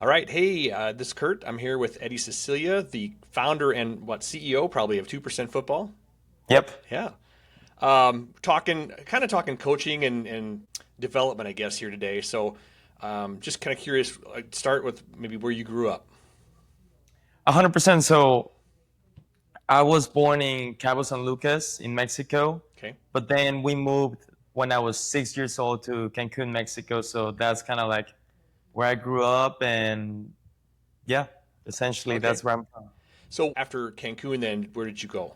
All right. Hey, this is Kurt. I'm here with Eddie Sicilia, the founder and CEO probably of 2% Football. Yep. Yeah. Talking coaching and development, I guess, here today. So just kind of curious, I'd start with maybe where you grew up. 100%. So I was born in Cabo San Lucas in Mexico, Okay. but then we moved when I was 6 years old to Cancun, Mexico. So that's kind of like where I grew up. And yeah, essentially Okay. that's where I'm from. So after Cancun, then where did you go?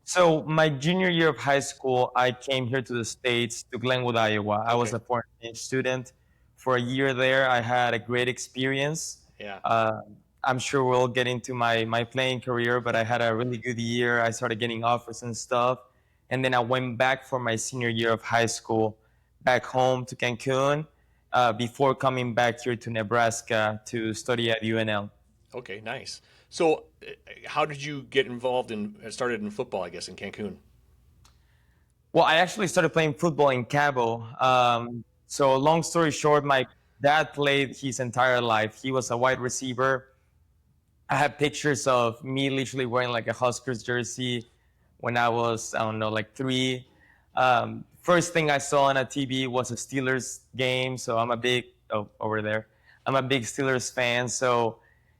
So my junior year of high school, I came here to the States, to Glenwood, Iowa. I was Okay. a foreign exchange student. For a year there, I had a great experience. Yeah. Uh, I'm sure we'll get into my playing career, but I had a really good year. I started getting offers and stuff. And then I went back for my senior year of high school, back home to Cancun, before coming back here to Nebraska to study at UNL. Okay. Nice. So how did you get involved in started in football? I guess in Cancun. Well, I actually started playing football in Cabo. So, long story short, my dad played his entire life. He was a wide receiver. I have pictures of me literally wearing like a Huskers jersey when I was, I don't know, like three. First thing I saw on a TV was a Steelers game. So, over there, I'm a big Steelers fan. So,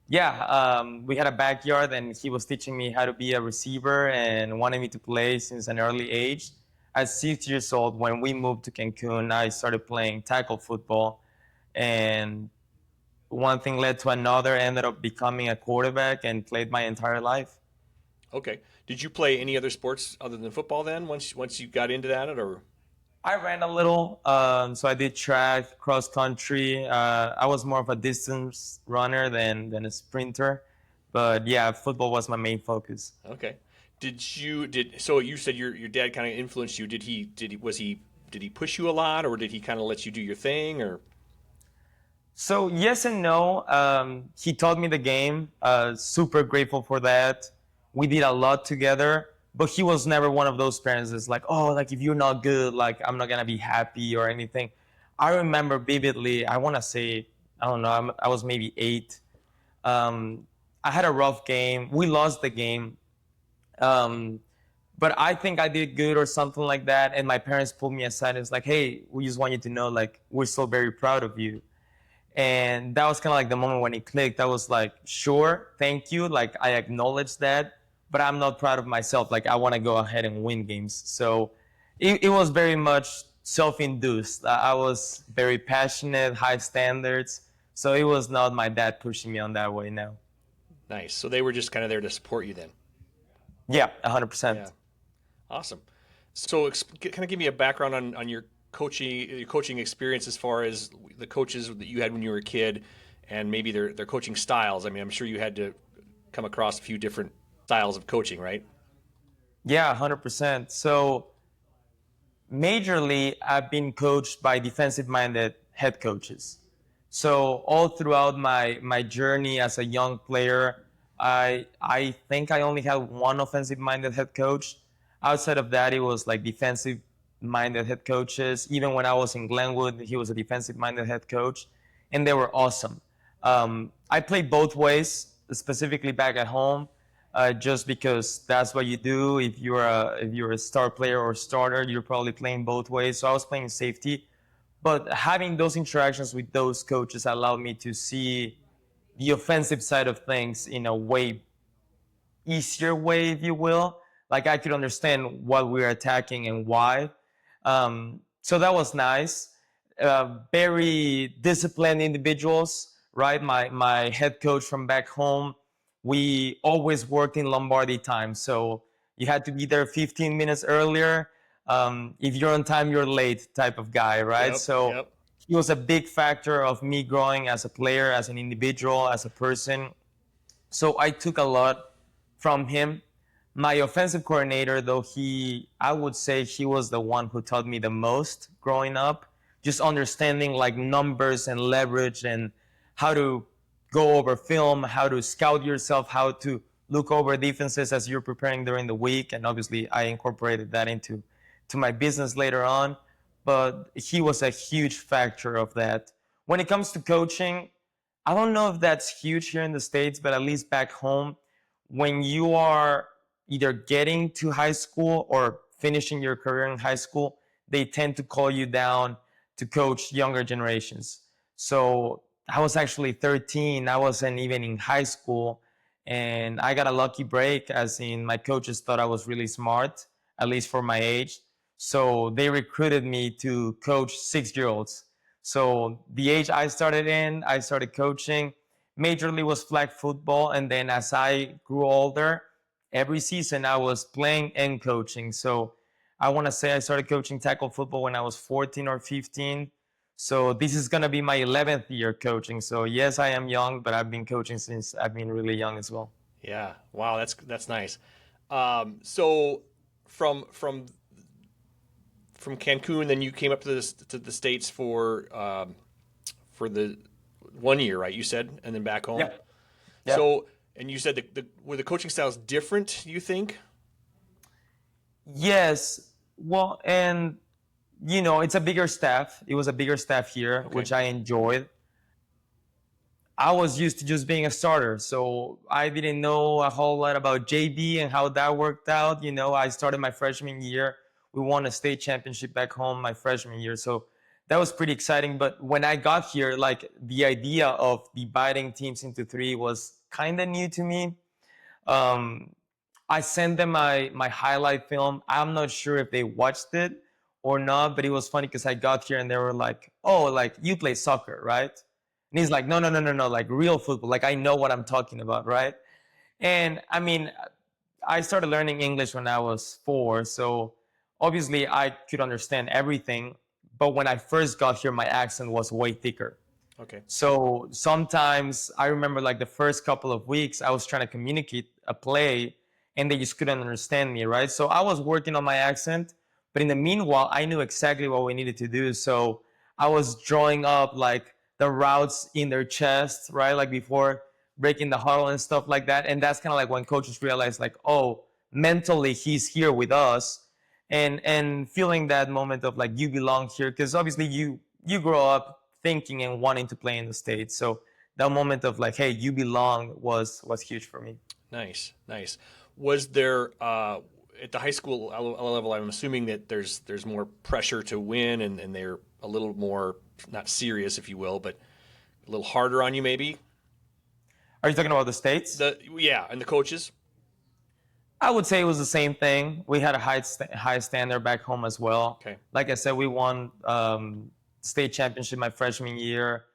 yeah, we had a backyard and he was teaching me how to be a receiver and wanted me to play since an early age. At 6 years old, when we moved to Cancun, I started playing tackle football. And one thing led to another. I ended up becoming a quarterback and played my entire life. Okay. Did you play any other sports other than football then? Once you got into that, or I ran a little, so I did track, cross country. I was more of a distance runner than a sprinter, but yeah, football was my main focus. okay. Did so you said your dad kind of influenced you. Did he push you a lot or did he kind of let you do your thing or So yes and no. He taught me the game. Super grateful for that. We did a lot together, but he was never one of those parents that's like, oh, like if you're not good, like I'm not gonna be happy or anything. I remember vividly. I want to say, I don't know. I was maybe 8. Um, I had a rough game. We lost the game, um, but I think I did good or something like that. And my parents pulled me aside and was like, hey, we just want you to know, like, we're so very proud of you. And that was kind of like the moment when it clicked. I was like, sure, thank you. Like, I acknowledge that, but I'm not proud of myself. Like, I want to go ahead and win games. So it was very much self induced. I was very passionate, high standards. So it was not my dad pushing me on that way now. nice? So they were just kind of there to support you then. Yeah, Yeah. 100%. Awesome. So kind of give me a background on your coaching experience as far as the coaches that you had when you were a kid and maybe their coaching styles. I mean, I'm sure you had to come across a few different styles of coaching, right? Yeah, 100%. So majorly, I've been coached by defensive minded head coaches. So all throughout my journey as a young player, I think I only had one offensive minded head coach. Outside of that, it was like defensive minded head coaches. Even when I was in Glenwood, he was a defensive minded head coach, and they were awesome. I played both ways, specifically back at home, just because that's what you do. If you're a star player or starter, you're probably playing both ways. So I was playing safety, but having those interactions with those coaches allowed me to see the offensive side of things in a way easier way, if you will. Like I could understand what we were attacking and why. So that was nice. Very disciplined individuals, right? My head coach from back home, we always worked in Lombardi time. So you had to be there 15 minutes earlier. If you're on time, you're late type of guy, right? Yep. So Yep. he was a big factor of me growing as a player, as an individual, as a person. So I took a lot from him. My offensive coordinator, though, I would say he was the one who taught me the most growing up, just understanding like numbers and leverage and how to go over film, how to scout yourself, how to look over defenses as you're preparing during the week. And obviously, I incorporated that into my business later on. But he was a huge factor of that. When it comes to coaching, I don't know if that's huge here in the States, but at least back home, when you are either getting to high school or finishing your career in high school, they tend to call you down to coach younger generations. So I was actually 13. I wasn't even in high school. And I got a lucky break, as in my coaches thought I was really smart, at least for my age. So they recruited me to coach 6-year-olds. So the age I started in, I started coaching. Majorly was flag football, and then as I grew older, every season I was playing and coaching. So I want to say I started coaching tackle football when I was 14 or 15. So this is gonna be my 11th year coaching. So yes, I am young, but I've been coaching since I've been really young as well. Yeah. Wow. That's nice. So from Cancun, then you came up to the States for the 1 year, right? You said, and then back home. Yeah. Yeah. So, and you said were the coaching styles different? You think? Yes. Well, and it's a bigger staff. It was a bigger staff here, Okay. which I enjoyed. I was used to just being a starter, so I didn't know a whole lot about JV and how that worked out. I started my freshman year. We won a state championship back home my freshman year, so that was pretty exciting. But when I got here, like the idea of dividing teams into three was kind of new to me. Um, I sent them my highlight film. I'm not sure if they watched it or not, but it was funny because I got here and they were like, "Oh, like you play soccer, right?" And he's like, "No, no, no, no, no, like real football. Like I know what I'm talking about, right?" And I mean, I started learning English when I was 4, so obviously I could understand everything. But when I first got here, my accent was way thicker. Okay. So sometimes I remember like the first couple of weeks, I was trying to communicate a play and they just couldn't understand me, right? So I was working on my accent, but in the meanwhile, I knew exactly what we needed to do. So I was drawing up like the routes in their chest, right? Like before breaking the huddle and stuff like that. And that's kind of like when coaches realize like, oh, mentally he's here with us, and feeling that moment of like you belong here, because obviously you grow up thinking and wanting to play in the States. So that moment of like, hey, you belong was huge for me. Nice. Nice. Was there at the high school level? I'm assuming that there's more pressure to win, and they're a little more not serious, if you will, but a little harder on you, maybe. Are you talking about the States? Yeah, and the coaches. I would say it was the same thing. We had a high standard back home as well. Okay. Like I said, we won state championship my freshman year.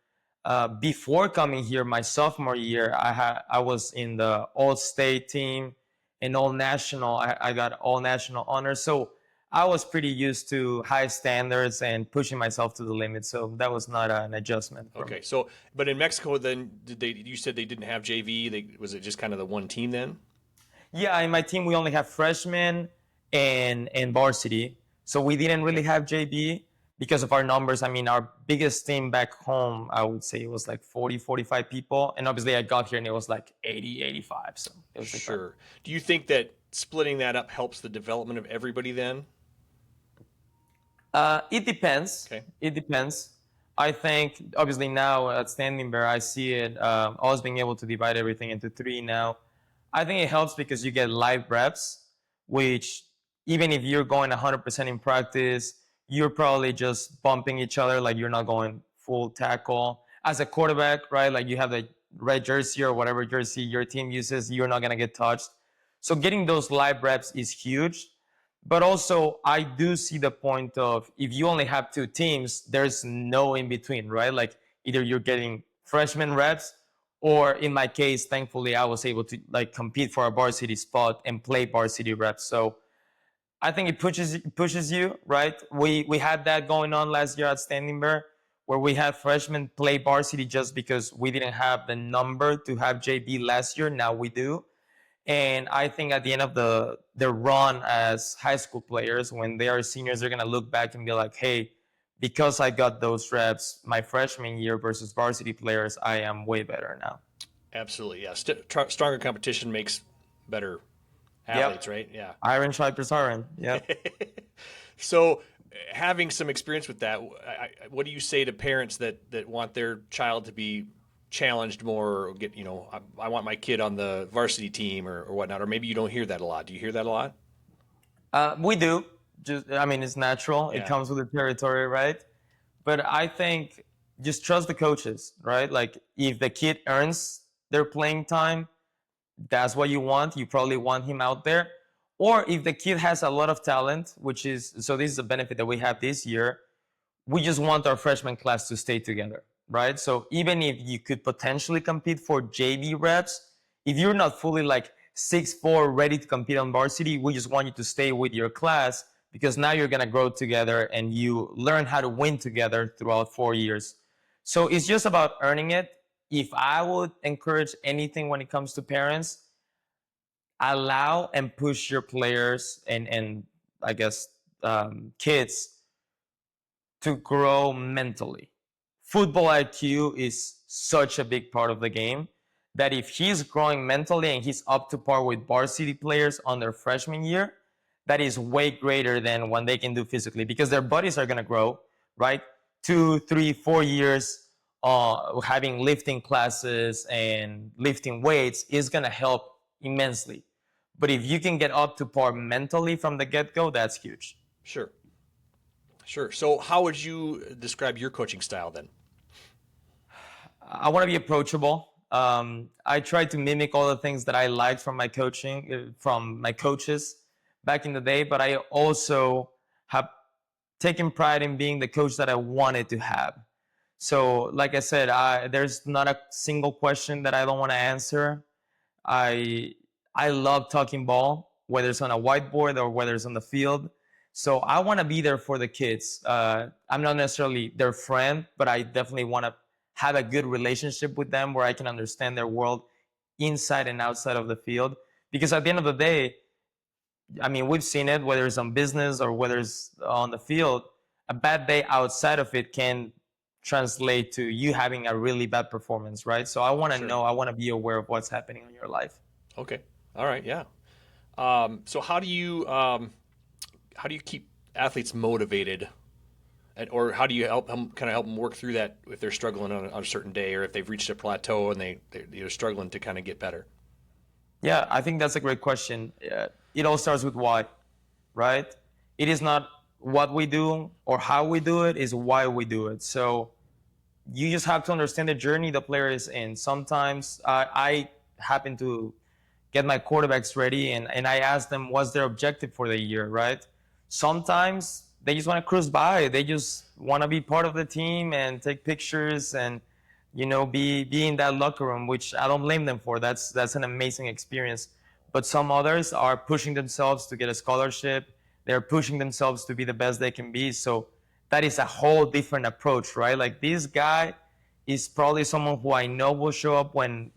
Before coming here, my sophomore year, I was in the all state team and all national. I got all national honors. So I was pretty used to high standards and pushing myself to the limit. So that was not an adjustment for Okay. me. So, but in Mexico, then did they? You said they didn't have JV. Was it just kind of the one team then? Yeah, in my team we only have freshmen and varsity, so we didn't really have JV because of our numbers. I mean, our biggest team back home, I would say it was like 40, 45 people, and obviously I got here and it was like 80, 85. So it was different. Sure. Do you think that splitting that up helps the development of everybody then? It depends. Okay. It depends. I think obviously now at Standing Bear, I see it always being able to divide everything into three now. I think it helps because you get live reps, which even if you're going 100% in practice, you're probably just bumping each other, like you're not going full tackle. As a quarterback, right? Like you have the red jersey or whatever jersey your team uses, you're not going to get touched. So getting those live reps is huge. But also, I do see the point of if you only have two teams, there's no in between, right? Like either you're getting freshman reps, or in my case, thankfully, I was able to like compete for a varsity spot and play varsity reps. So I think it pushes you, right? We had that going on last year at Standing Bear, where we had freshmen play varsity just because we didn't have the number to have JV last year. Now we do. And I think at the end of the run as high school players, when they are seniors, they're gonna look back and be like, "Hey, because I got those reps my freshman year versus varsity players, I am way better now." Absolutely. Yeah. Stronger competition makes better athletes, Yep. right? Yeah. Iron sharpens iron. Yep. So, having some experience with that, what do you say to parents that want their child to be challenged more, or get, I want my kid on the varsity team or whatnot, or maybe you don't hear that a lot. Do you hear that a lot? We do. I mean, it's natural. It Yeah, comes with the territory, right? But I think just trust the coaches, right? Like if the kid earns their playing time, that's what you want. You probably want him out there. Or if the kid has a lot of talent, which is, so this is a benefit that we have this year, we just want our freshman class to stay together, right? So even if you could potentially compete for JV reps, if you're not fully like 6'4", ready to compete on varsity, we just want you to stay with your class because now you're gonna grow together and you learn how to win together throughout 4 years. So it's just about earning it. If I would encourage anything when it comes to parents, allow and push your players and I guess kids to grow mentally. Football IQ is such a big part of the game that if he's growing mentally and he's up to par with varsity players on their freshman year, that is way greater than what they can do physically because their bodies are going to grow, right? 2, 3, 4 years having lifting classes and lifting weights is going to help immensely. But if you can get up to par mentally from the get-go, that's huge. sure, sure. So how would you describe your coaching style then? I want to be approachable. I try to mimic all the things that I liked from my coaching, from my coaches back in the day, but I also have taken pride in being the coach that I wanted to have. So, like I said, there's not a single question that I don't want to answer. I I love talking ball, whether it's on a whiteboard or whether it's on the field. So I want to be there for the kids. I'm not necessarily their friend, but I definitely want to have a good relationship with them where I can understand their world inside and outside of the field. Because at the end of the day, I mean, we've seen it, whether it's on business or whether it's on the field, a bad day outside of it can translate to you having a really bad performance, right? So I want to Sure. know, I want to be aware of what's happening in your life. Okay. All right. Yeah. So how do you keep athletes motivated, or how do you help them work through that if they're struggling on a certain day, or if they've reached a plateau and they're struggling to kind of get better? Yeah, I think that's a great question. It all starts with why, right? It is not what we do or how we do it, is why we do it. So you just have to understand the journey the player is in. Sometimes I happen to get my quarterbacks ready and I ask them what's their objective for the year, right? Sometimes they just want to cruise by. They just want to be part of the team and take pictures and be in that locker room, which I don't blame them for. That's an amazing experience. But some others are pushing themselves to get a scholarship. They're pushing themselves to be the best they can be. So that is a whole different approach, right? Like this guy is probably someone who I know will show up when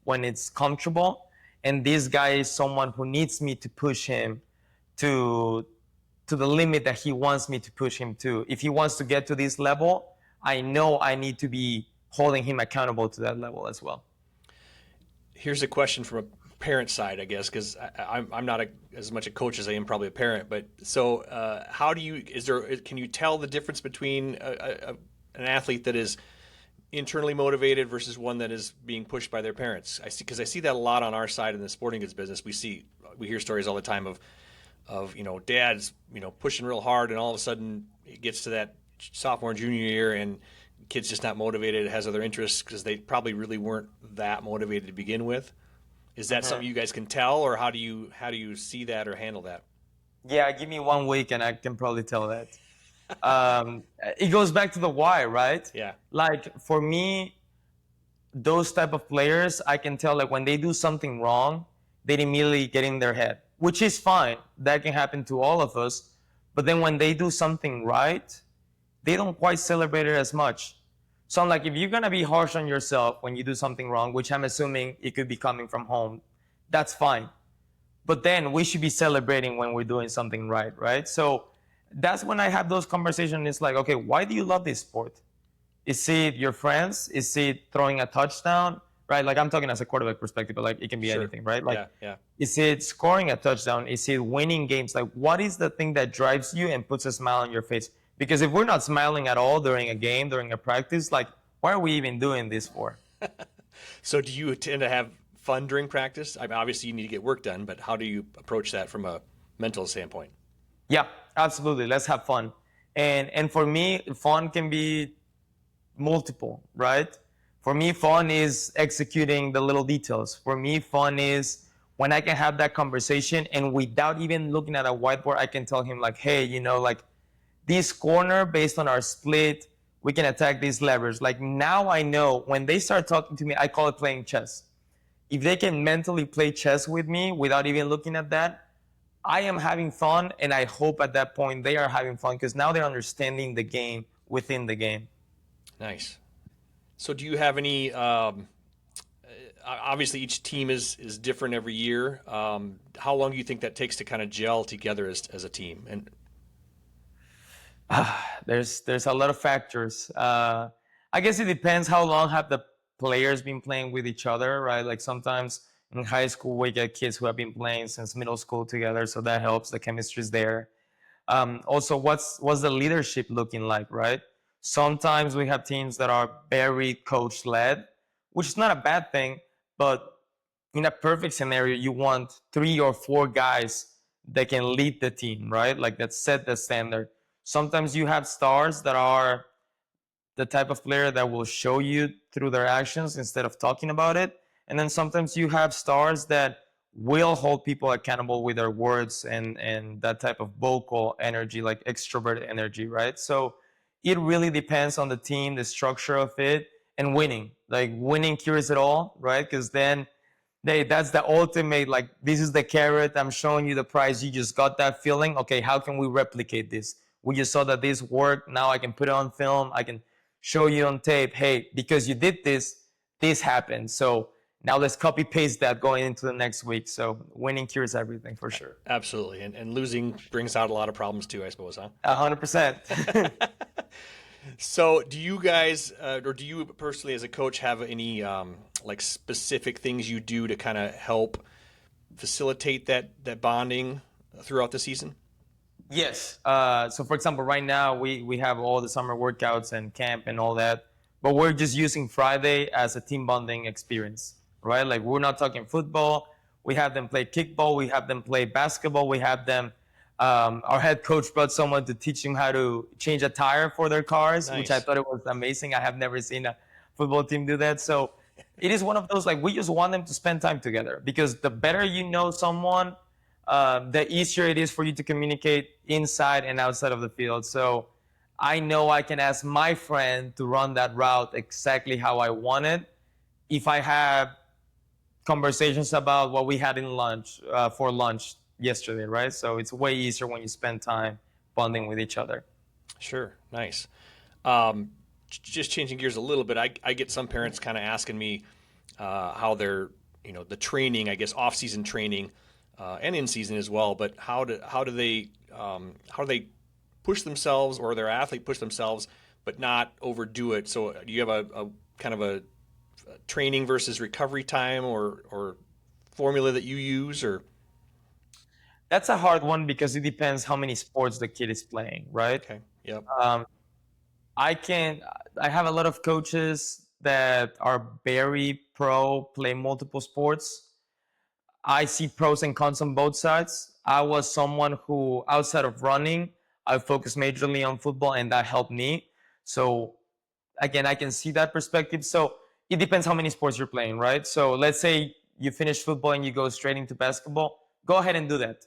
it's comfortable, and this guy is someone who needs me to push him to the limit that he wants me to push him to. If he wants to get to this level, I know I need to be holding him accountable to that level as well. Here's a question from a parent side, I guess, because I'm not as much a coach as I am probably a parent. But so, how do you? Can you tell the difference between an athlete that is internally motivated versus one that is being pushed by their parents? I see that a lot on our side in the sporting goods business. We hear stories all the time of dads pushing real hard, and all of a sudden it gets to that sophomore and junior year and kid's just not motivated, has other interests because they probably really weren't that motivated to begin with. Is that something you guys can tell, or how do you see that or handle that? Yeah, give me 1 week and I can probably tell that. It goes back to the why, right? Yeah. Like for me, those type of players, I can tell like when they do something wrong, they immediately get in their head, which is fine. That can happen to all of us. But then when they do something right, they don't quite celebrate it as much. So I'm like, if you're gonna be harsh on yourself when you do something wrong, which I'm assuming it could be coming from home, that's fine. But then we should be celebrating when we're doing something right, right? So that's when I have those conversations. It's like, okay, why do you love this sport? Is it your friends? Is it throwing a touchdown? Right? Like I'm talking as a quarterback perspective, but like it can be Sure. anything, right? Like, Yeah. is it scoring a touchdown? Is it winning games? Like, what is the thing that drives you and puts a smile on your face? Because if we're not smiling at all during a game, during a practice, like, why are we even doing this for? So do you tend to have fun during practice? I mean, obviously you need to get work done, but how do you approach that from a mental standpoint? Yeah, absolutely. Let's have fun. And for me, fun can be multiple, right? For me, fun is executing the little details. For me, fun is when I can have that conversation and without even looking at a whiteboard, I can tell him like, hey, like this corner based on our split, we can attack these levers. Like now I know when they start talking to me, I call it playing chess. If they can mentally play chess with me without even looking at that, I am having fun, and I hope at that point they are having fun because now they're understanding the game within the game. Nice. So do you have any? Obviously, each team is different every year. How long do you think that takes to kind of gel together as a team? And There's a lot of factors. I guess it depends how long have the players been playing with each other, right? Like sometimes in high school we get kids who have been playing since middle school together, so that helps. The chemistry's there. Also, what's the leadership looking like, right? Sometimes we have teams that are very coach led, which is not a bad thing, but in a perfect scenario, you want 3 or 4 guys that can lead the team, right? Like that set the standard. Sometimes you have stars that are the type of player that will show you through their actions instead of talking about it. And then sometimes you have stars that will hold people accountable with their words and that type of vocal energy, like extrovert energy, right? So it really depends on the team, the structure of it, and winning. Like winning cures it all, right? Because then that's the ultimate, like this is the carrot, I'm showing you the prize, you just got that feeling. Okay, how can we replicate this? We just saw that this worked, now I can put it on film, I can show you on tape, hey, because you did this happened. So now let's copy paste that going into the next week. So winning cures everything for sure. absolutely, and losing brings out a lot of problems too, I suppose, huh? 100%. So, do you guys, or do you personally, as a coach, have any like specific things you do to kind of help facilitate that bonding throughout the season? Yes. So for example, right now we have all the summer workouts and camp and all that, but we're just using Friday as a team bonding experience, right? Like we're not talking football. We have them play kickball. We have them play basketball. We have them. Our head coach brought someone to teach them how to change a tire for their cars, which I Nice. thought it was amazing. I have never seen a football team do that. So it is one of those, like we just want them to spend time together because the better you know someone, the easier it is for you to communicate inside and outside of the field. So I know I can ask my friend to run that route exactly how I want it if I have conversations about what we had in lunch for lunch yesterday, right? So it's way easier when you spend time bonding with each other. Sure. Nice. Um, just changing gears a little bit, I get some parents kind of asking me how they're, the training, I guess, off-season training and in season as well. But how do they push themselves or their athlete push themselves, but not overdo it? So do you have a kind of a training versus recovery time or formula that you use or? That's a hard one because it depends how many sports the kid is playing, right? Okay. Yep. Um, I can I have a lot of coaches that are very pro, play multiple sports. I see pros and cons on both sides. I was someone who, outside of running, I focused majorly on football, and that helped me. So again, I can see that perspective. So it depends how many sports you're playing, right? So let's say you finish football and you go straight into basketball. Go ahead and do that.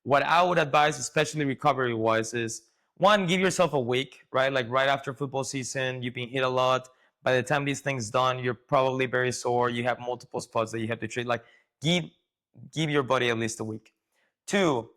What I would advise, especially recovery wise, is one, give yourself a week, right? Like right after football season, you've been hit a lot. By the time these things done, you're probably very sore. You have multiple spots that you have to treat. Like give give your body at least a week. Two,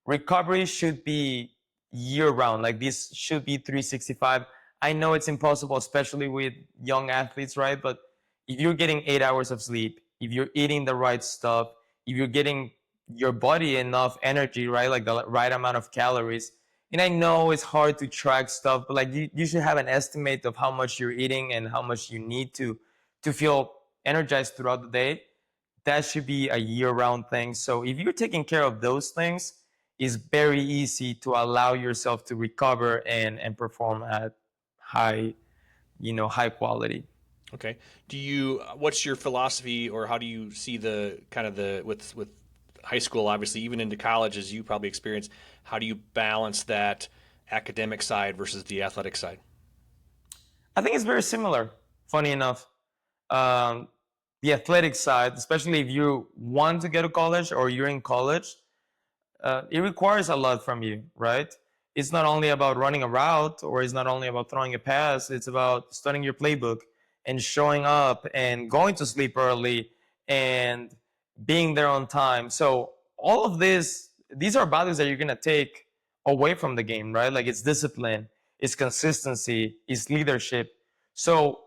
recovery should be year round. Like this should be 365. I know it's impossible, especially with young athletes, right? But if you're getting 8 hours of sleep, if you're eating the right stuff, if you're getting your body enough energy, right? Like the right amount of calories. And I know it's hard to track stuff, but like you should have an estimate of how much you're eating and how much you need to feel energized throughout the day. That should be a year-round thing. So if you're taking care of those things, it's very easy to allow yourself to recover and perform at high, high quality. Okay. What's your philosophy, or how do you see the kind of with high school, obviously, even into college, as you probably experience, how do you balance that academic side versus the athletic side? I think it's very similar, funny enough. Um, the athletic side, especially if you want to get to college or you're in college, it requires a lot from you, right? It's not only about running a route or it's not only about throwing a pass, it's about studying your playbook and showing up and going to sleep early and being there on time. So all of these are values that you're gonna take away from the game, right? Like it's discipline, it's consistency, it's leadership. So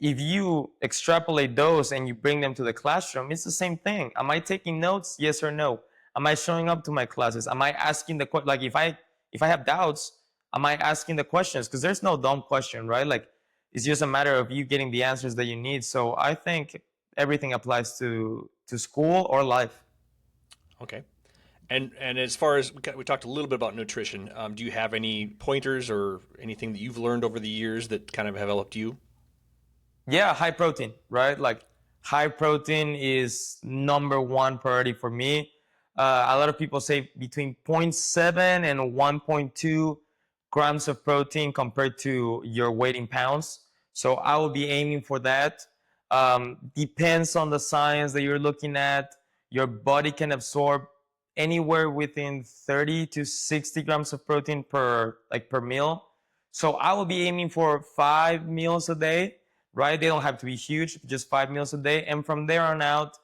if you extrapolate those and you bring them to the classroom, it's the same thing. Am I taking notes? Yes or no? Am I showing up to my classes? Am I asking like if I have doubts, am I asking the questions? Because there's no dumb question, right? Like it's just a matter of you getting the answers that you need. So I think everything applies to school or life. Okay. And as far as we talked a little bit about nutrition, do you have any pointers or anything that you've learned over the years that kind of have helped you? Yeah, high protein, right? Like high protein is number one priority for me. A lot of people say between zero point 0.7 and 1.2 grams of protein compared to your weight in pounds. So I will be aiming for that. Depends on the science that you're looking at. Your body can absorb anywhere within 30 to 60 grams of protein per meal. So I will be aiming for 5 meals a day, right? They don't have to be huge, just 5 meals a day. And from there on out,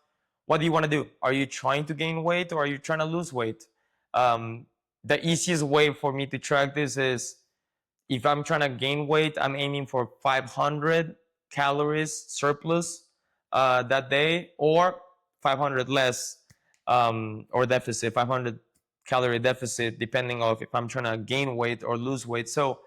what do you want to do? Are you trying to gain weight or are you trying to lose weight? Um, the easiest way for me to track this is if I'm trying to gain weight, I'm aiming for 500 calories surplus that day, or 500 less or deficit, 500 calorie deficit, depending on if I'm trying to gain weight or lose weight. So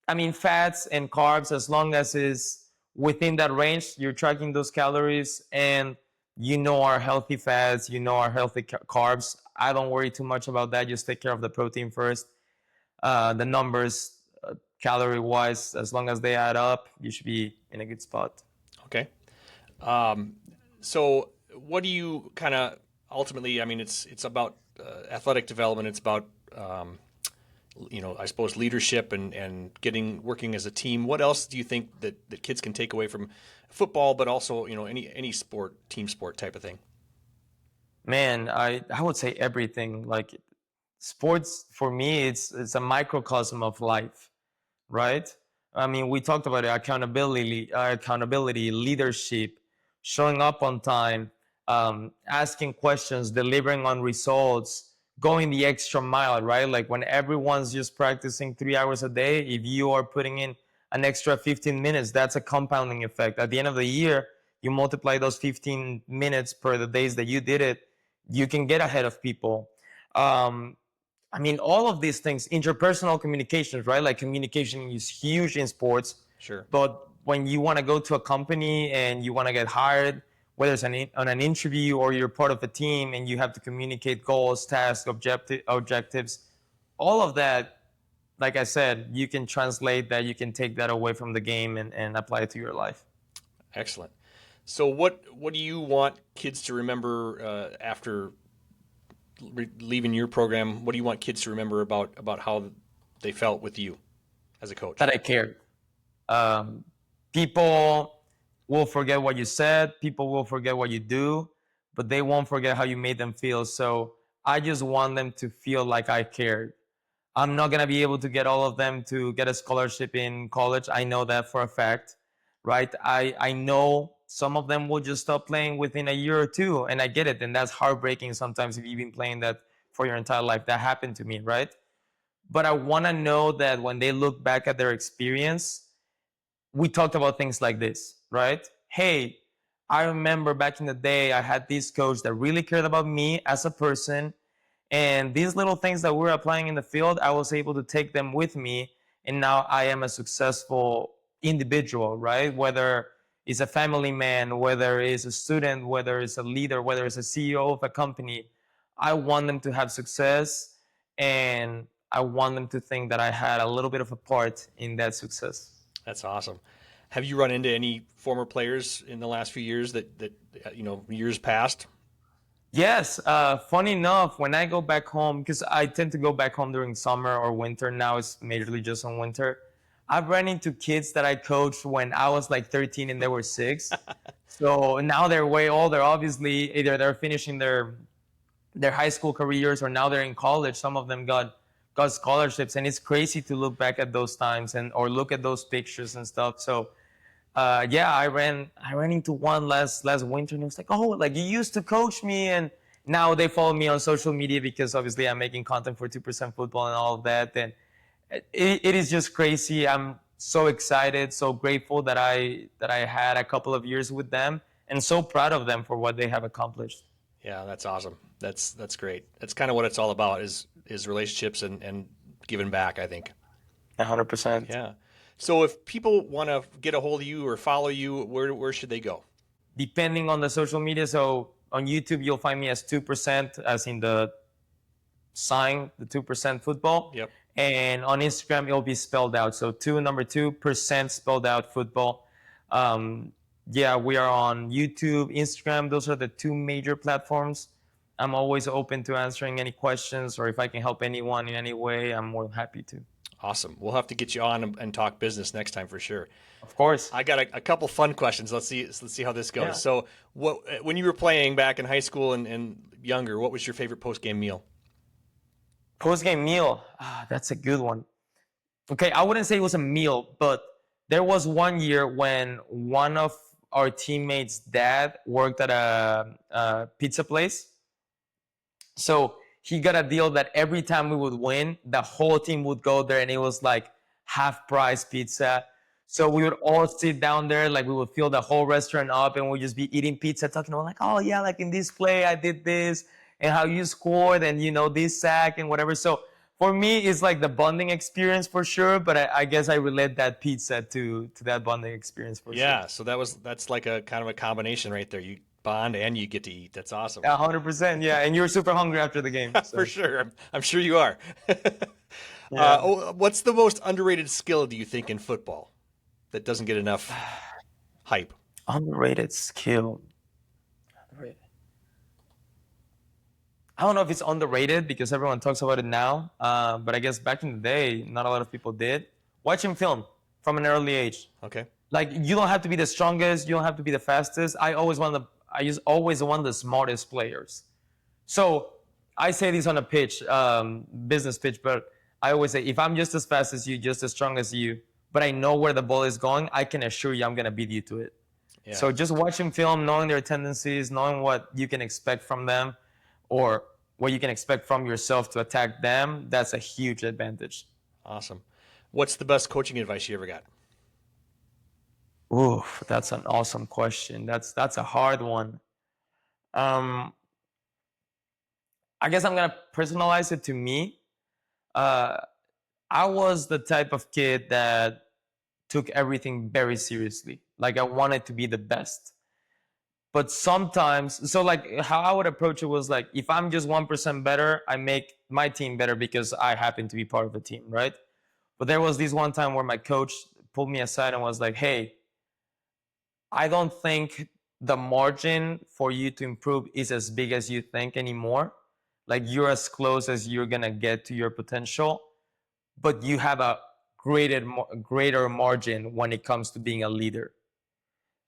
I mean, fats and carbs, as long as is within that range, you're tracking those calories and you know our healthy fats, you know our healthy carbs. I don't worry too much about that. Just take care of the protein first. The numbers, calorie wise, as long as they add up, you should be in a good spot. Okay. Um, so what do you kind of ultimately? I mean, it's about athletic development. It's about I suppose leadership and getting working as a team. What else do you think that kids can take away from football, but also any sport, team sport type of thing? Man, I would say everything. Like sports for me, it's a microcosm of life, right? I mean, we talked about it, accountability, leadership, showing up on time, asking questions, delivering on results, going the extra mile, right? Like when everyone's just practicing 3 hours a day, if you are putting in an extra 15 minutes, that's a compounding effect. At the end of the year, you multiply those 15 minutes per the days that you did it, you can get ahead of people. Um, I mean, all of these things, interpersonal communications, right? Like communication is huge in sports. Sure. But when you want to go to a company and you want to get hired, whether it's on an interview or you're part of a team and you have to communicate goals, tasks, objectives, all of that, like I said, you can translate that, you can take that away from the game and apply it to your life. Excellent. So what do you want kids to remember after leaving your program? What do you want kids to remember about how they felt with you as a coach? That I cared. Um, People will forget what you said, people will forget what you do, but they won't forget how you made them feel. So I just want them to feel like I cared. I'm not going to be able to get all of them to get a scholarship in college. I know that for a fact, right? I know some of them will just stop playing within a year or two, and I get it. And that's heartbreaking sometimes if you've been playing that for your entire life. That happened to me, right? But I want to know that when they look back at their experience, we talked about things like this, right? Hey, I remember back in the day, I had this coach that really cared about me as a person. And these little things that we're applying in the field, I was able to take them with me. And now I am a successful individual, right? Whether it's a family man, whether it's a student, whether it's a leader, whether it's a CEO of a company, I want them to have success. And I want them to think that I had a little bit of a part in that success. That's awesome. Have you run into any former players in the last few years that years past? Yes, funny enough, when I go back home, because I tend to go back home during summer or winter, now it's majorly just on winter. I've run into kids that I coached when I was like 13 and they were 6. So now they're way older. Obviously, either they're finishing their high school careers or now they're in college. Some of them got scholarships, and it's crazy to look back at those times and or look at those pictures and stuff. So yeah, I ran into one last winter, and it was like, oh, like you used to coach me, and now they follow me on social media because obviously I'm making content for 2% football and all of that, and it is just crazy. I'm so excited, so grateful that I had a couple of years with them, and so proud of them for what they have accomplished. Yeah, that's awesome. That's great. That's kind of what it's all about is relationships and giving back, I think. 100%. Yeah. So if people want to get a hold of you or follow you, where should they go? Depending on the social media, so on YouTube you'll find me as 2%, as in the sign, the 2% football. Yep. And on Instagram it'll be spelled out, so number 2% spelled out football. Yeah, we are on YouTube, Instagram. Those are the two major platforms. I'm always open to answering any questions, or if I can help anyone in any way, I'm more than happy to. Awesome. We'll have to get you on and talk business next time for sure. Of course. I got a couple fun questions. Let's see how this goes. Yeah. So, when you were playing back in high school and younger, what was your favorite post game meal? Post-game meal. That's a good one. Okay, I wouldn't say it was a meal, but there was one year when one of our teammates' dad worked at a pizza place. So he got a deal that every time we would win, the whole team would go there, and it was like half price pizza. So we would all sit down there, like we would fill the whole restaurant up, and we'd just be eating pizza, talking about like, oh yeah, like in this play I did this, and how you scored, and this sack and whatever. So for me, it's like the bonding experience for sure. But I guess I relate that pizza to that bonding experience for sure. Yeah. So that's like a kind of a combination right there. You bond and you get to eat. That's awesome. 100%. Yeah, and you're super hungry after the game. So. For sure. I'm sure you are. Yeah. What's the most underrated skill, do you think, in football that doesn't get enough hype? Underrated skill. Underrated. I don't know if it's underrated because everyone talks about it now, but I guess back in the day, not a lot of people did. Watching film from an early age. Okay. Like, you don't have to be the strongest, you don't have to be the fastest. I always want the smartest players. So I say this on a pitch, business pitch, but I always say, if I'm just as fast as you, just as strong as you, but I know where the ball is going, I can assure you I'm going to beat you to it. Yeah. So just watching film, knowing their tendencies, knowing what you can expect from them or what you can expect from yourself to attack them, that's a huge advantage. Awesome. What's the best coaching advice you ever got? Ooh, that's an awesome question. That's a hard one. I guess I'm gonna personalize it to me. I was the type of kid that took everything very seriously. Like, I wanted to be the best. But sometimes, so like how I would approach it was like, if I'm just 1% better, I make my team better because I happen to be part of the team, right? But there was this one time where my coach pulled me aside and was like, hey, I don't think the margin for you to improve is as big as you think anymore. Like, you're as close as you're going to get to your potential, but you have a greater margin when it comes to being a leader.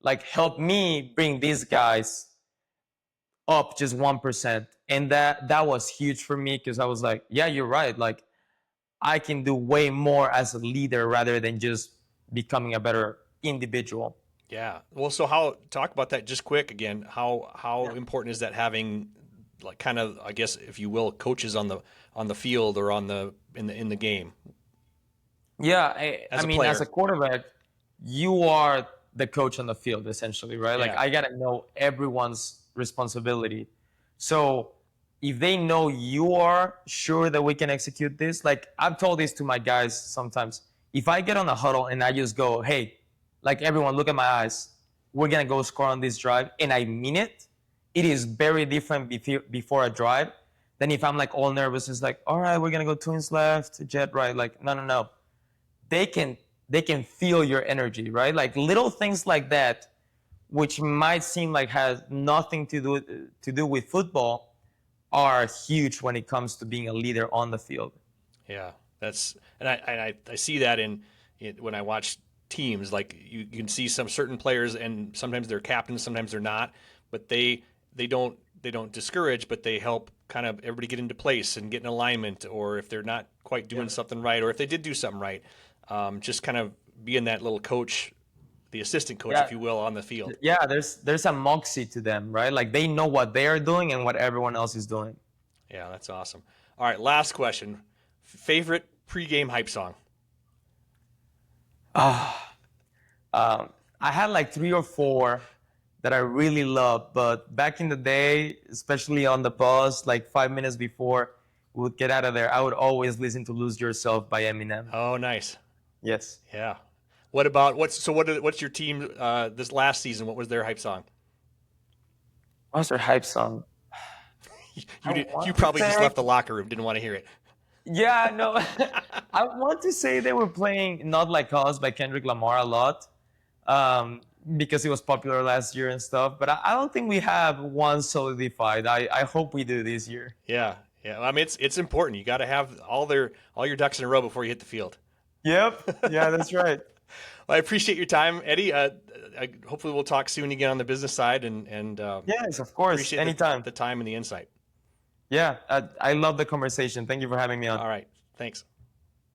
Like, help me bring these guys up just 1%. And that was huge for me because I was like, yeah, you're right. Like, I can do way more as a leader rather than just becoming a better individual. Yeah. Well, so talk about that just quick again. How important is that, having like kind of, I guess, if you will, coaches on the field or in the game? Yeah, I mean, as a quarterback, you are the coach on the field essentially, right? Like, I gotta know everyone's responsibility. So if they know you are sure that we can execute this, like I've told this to my guys sometimes. If I get on a huddle and I just go, hey, like, everyone, look at my eyes, we're going to go score on this drive, and I mean it, it is very different before a drive than if I'm like all nervous. It's like, all right, we're going to go twins left, jet right. Like, no. They can they can feel your energy, right? Like little things like that, which might seem like has nothing to do with football, are huge when it comes to being a leader on the field. Yeah, that's and I see that when I watch teams. Like you can see some certain players, and sometimes they're captains, sometimes they're not, but they don't discourage, but they help kind of everybody get into place and get in alignment. Or if they're not quite doing something right, or if they did do something right, just kind of being that little coach, the assistant coach, Yeah, if you will, on the field. yeah. There's a moxie to them, right? Like they know what they are doing and what everyone else is doing. Yeah, that's awesome. All right, last question. Favorite pregame hype song? I had like 3 or 4 that I really loved, but back in the day, especially on the bus, like 5 minutes before we would get out of there, I would always listen to "Lose Yourself" by Eminem. Oh, nice. Yes. Yeah. What about what's your team this last season? What was their hype song? What's their hype song? You I did, you want to probably just say, left the locker room, didn't want to hear it. yeah, no. I want to say they were playing "Not Like Us" by Kendrick Lamar a lot, um, because it was popular last year and stuff. But I don't think we have one solidified. I hope we do this year. Yeah, yeah. I mean, it's important. You got to have all your ducks in a row before you hit the field. Yep. Yeah, that's right. Well, I appreciate your time, Eddie. Hopefully, we'll talk soon again on the business side, and Yes, of course. appreciate Anytime. the time and the insight. Yeah, I love the conversation. Thank you for having me on. All right, thanks.